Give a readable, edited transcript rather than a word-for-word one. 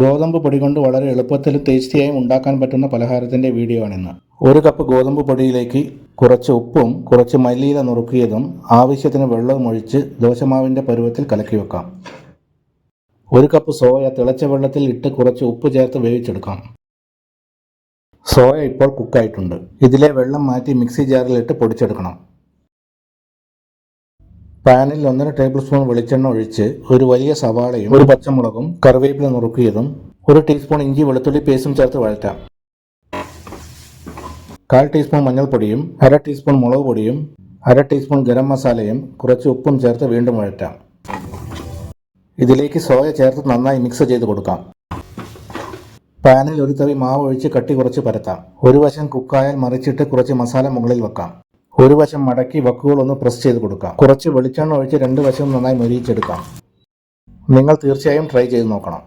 ഗോതമ്പ് പൊടി കൊണ്ട് വളരെ എളുപ്പത്തിലും ടേസ്റ്റിയായും ഉണ്ടാക്കാൻ പറ്റുന്ന പലഹാരത്തിൻ്റെ വീഡിയോ ആണിന്ന്. 1 കപ്പ് ഗോതമ്പ് പൊടിയിലേക്ക് കുറച്ച് ഉപ്പും കുറച്ച് മല്ലിയില നുറുക്കിയതും ആവശ്യത്തിന് വെള്ളവും ഒഴിച്ച് ദോശമാവിൻ്റെ പരുവത്തിൽ കലക്കി വെക്കാം. 1 കപ്പ് സോയ തിളച്ച വെള്ളത്തിൽ ഇട്ട് കുറച്ച് ഉപ്പ് ചേർത്ത് വേവിച്ചെടുക്കാം. സോയ ഇപ്പോൾ കുക്കായിട്ടുണ്ട്. ഇതിലെ വെള്ളം മാറ്റി മിക്സി ജാറിലിട്ട് പൊടിച്ചെടുക്കണം. പാനിൽ 1.5 ടേബിൾ സ്പൂൺ വെളിച്ചെണ്ണ ഒഴിച്ച് ഒരു വലിയ സവാളയും 1 പച്ചമുളകും കറിവേപ്പില നുറുക്കിയതും 1 ടീസ്പൂൺ ഇഞ്ചി വെളുത്തുള്ളി പേസ്റ്റും ചേർത്ത് വഴറ്റാം. 1/4 ടീസ്പൂൺ മഞ്ഞൾപ്പൊടിയും 1/2 ടീസ്പൂൺ മുളക് പൊടിയും 1/2 ടീസ്പൂൺ ഗരം മസാലയും കുറച്ച് ഉപ്പും ചേർത്ത് വീണ്ടും വഴറ്റാം. ഇതിലേക്ക് സോയ ചേർത്ത് നന്നായി മിക്സ് ചെയ്ത് കൊടുക്കാം. പാനിൽ ഒരു തവി മാവ് ഒഴിച്ച് കട്ടി കുറച്ച് പരത്താം. ഒരു വശം കുക്കായാൽ മറിച്ചിട്ട് കുറച്ച് മസാല മുകളിൽ വെക്കാം. ഒരു വശം മടക്കി വക്കുകളൊന്ന് പ്രസ് ചെയ്ത് കൊടുക്കാം. കുറച്ച് വെളിച്ചെണ്ണ ഒഴിച്ച് 2 വശവും നന്നായി മൊരിയിച്ചെടുക്കാം. നിങ്ങൾ തീർച്ചയായും ട്രൈ ചെയ്ത് നോക്കണം.